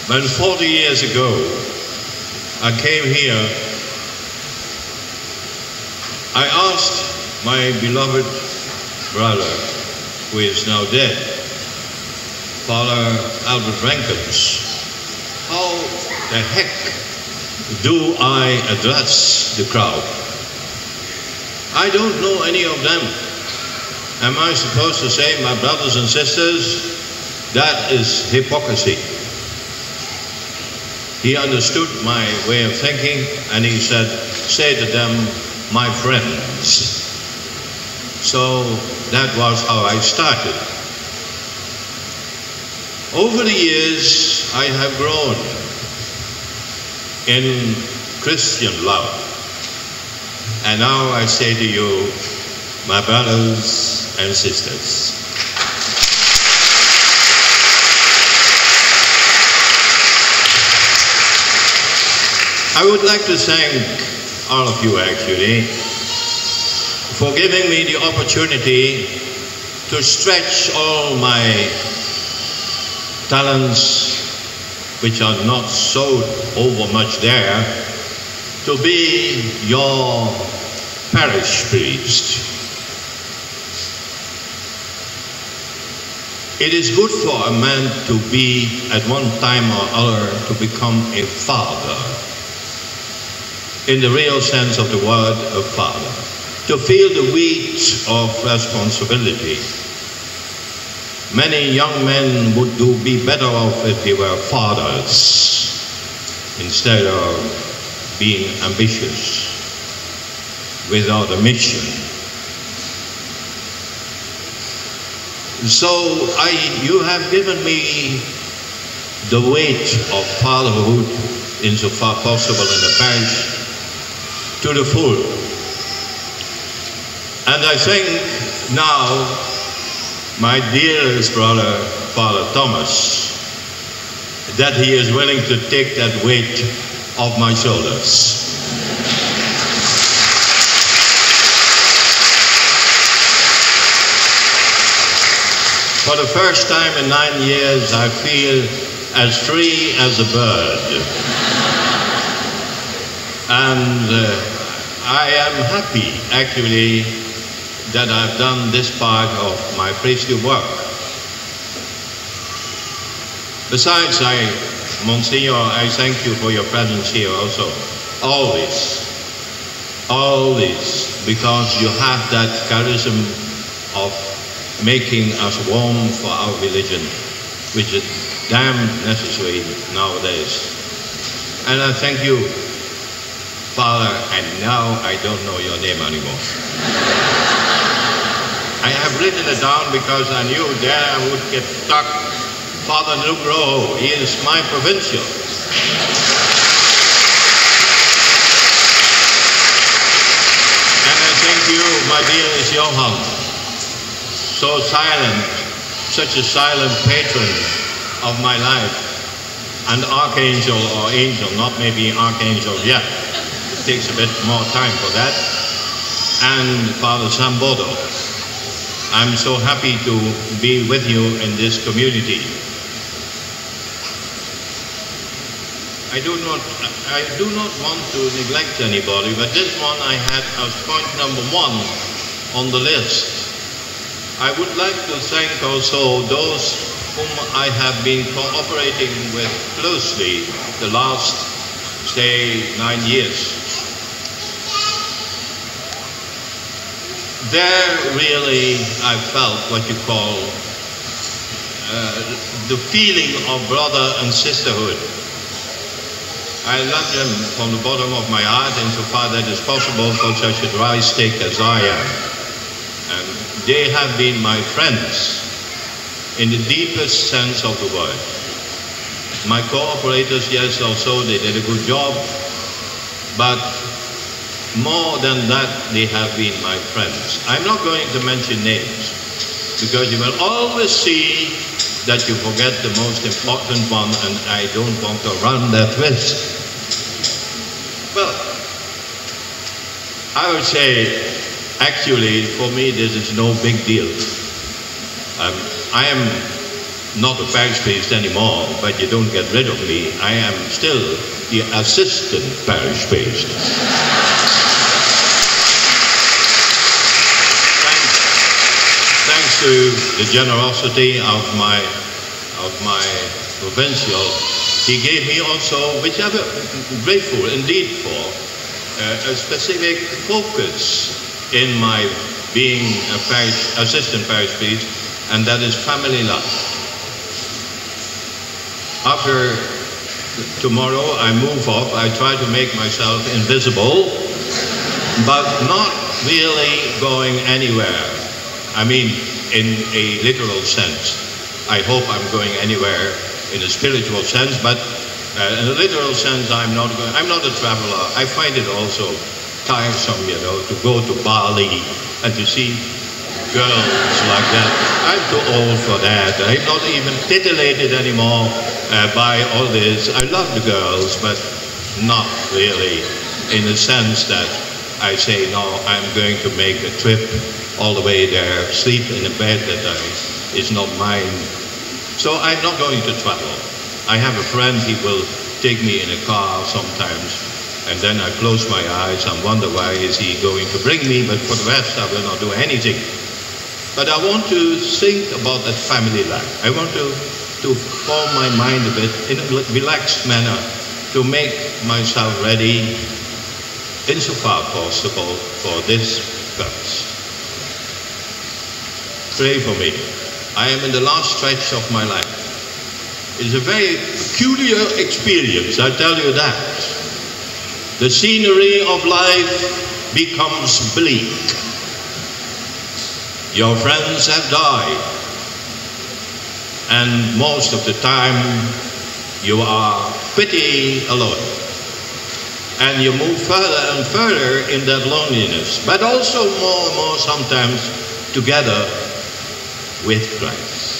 When 40 years ago I came here, I asked my beloved brother, who is now dead, Father Albert Rankins, how the heck do I address the crowd? I don't know any of them. Am I supposed to say, my brothers and sisters, that is hypocrisy? He understood my way of thinking and he said, say to them, my friends. So that was how I started. Over the years, I have grown in Christian love. And now I say to you, my brothers and sisters, I would like to thank all of you actually for giving me the opportunity to stretch all my talents, which are not so overmuch there, to be your parish priest. It is good for a man to be, at one time or other, to become a father. In the real sense of the word, a father. To feel the weight of responsibility. Many young men would be better off if they were fathers instead of being ambitious without a mission. So you have given me the weight of fatherhood, insofar possible in the parish, to the full. And I think now my dearest brother, Father Thomas, that he is willing to take that weight off my shoulders. For the first time in 9 years, I feel as free as a bird. And I am happy, actually, that I've done this part of my priestly work. Besides, Monsignor, I thank you for your presence here also. Always, because you have that charism of making us warm for our religion, which is damn necessary nowadays. And I thank you, Father, and now I don't know your name anymore. I have written it down because I knew there I would get stuck. Father Nugroho, he is my provincial. And I thank you, my dearest Johan, so silent, such a silent patron of my life. And archangel or angel, not maybe archangel yet. Takes a bit more time for that. And Father Sambodo, I'm so happy to be with you in this community. I do not want to neglect anybody, but this one I had as point number 1 on the list. I would like to thank also those whom I have been cooperating with closely the last, say, 9 years. There really I felt what you call the feeling of brother and sisterhood. I love them from the bottom of my heart insofar that it's possible for such a dry stick as I am. And they have been my friends in the deepest sense of the word. My cooperators, yes, also they did a good job, but more than that, they have been my friends. I'm not going to mention names, because you will always see that you forget the most important one, and I don't want to run that risk. Well, I would say, actually, for me, this is no big deal. I am not a parish priest anymore, but you don't get rid of me. I am still the assistant parish priest. Thanks to the generosity of my provincial, he gave me also, which I'm grateful indeed for, a specific focus in my being a assistant parish priest, and that is family life. After tomorrow I move up, I try to make myself invisible, but not really going anywhere. I mean, in a literal sense. I hope I'm going anywhere in a spiritual sense, but in a literal sense, I'm not a traveler. I find it also tiresome, to go to Bali and to see girls like that. I'm too old for that. I'm not even titillated anymore by all this. I love the girls, but not really in the sense that I say, no, I'm going to make a trip all the way there, sleep in a bed that is not mine. So I'm not going to travel. I have a friend, he will take me in a car sometimes, and then I close my eyes and wonder why is he going to bring me, but for the rest I will not do anything. But I want to think about that family life. I want to calm my mind a bit in a relaxed manner to make myself ready, insofar possible, for this purpose. Pray for me. I am in the last stretch of my life. It's a very peculiar experience, I tell you that. The scenery of life becomes bleak. Your friends have died, and most of the time you are pretty alone. And you move further and further in that loneliness, but also more and more sometimes together with Christ.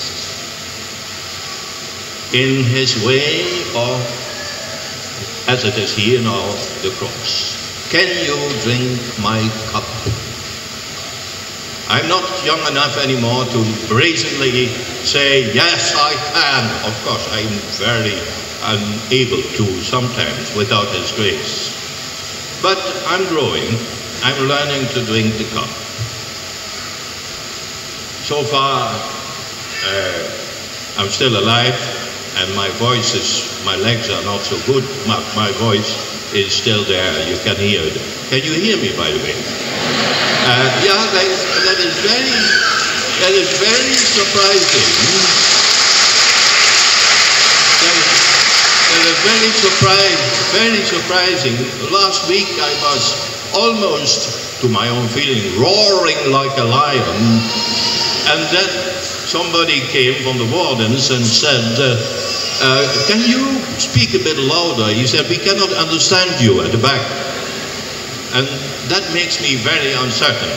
In his way of, as it is here now, the cross. Can you drink my cup? I'm not young enough anymore to brazenly say, yes, I can. Of course, I'm very unable to sometimes without his grace. But I'm growing. I'm learning to drink the cup. So far, I'm still alive, and my legs are not so good. My voice is still there. You can hear it. Can you hear me, by the way? Yeah, that is very surprising. That is very surprising. Last week I was almost, to my own feeling, roaring like a lion. And then somebody came from the wardens and said, can you speak a bit louder? He said, we cannot understand you at the back. And that makes me very uncertain.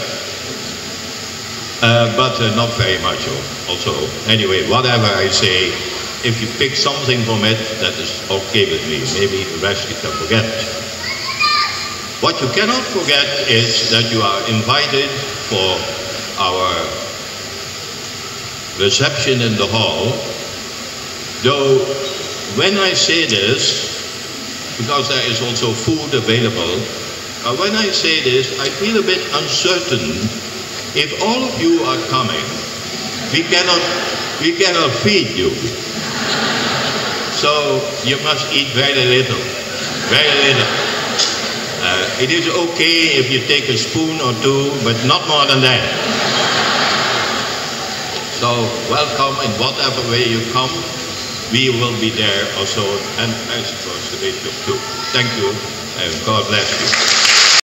But not very much also. Anyway, whatever I say, if you pick something from it, that is okay with me. Maybe the rest you can forget. What you cannot forget is that you are invited for our reception in the hall, though when I say this, because there is also food available, when I say this, I feel a bit uncertain. If all of you are coming, we cannot feed you. So you must eat very little, very little. It is okay if you take a spoon or two, but not more than that. So welcome in whatever way you come. We will be there also, and I suppose the bishop too. Thank you, and God bless you.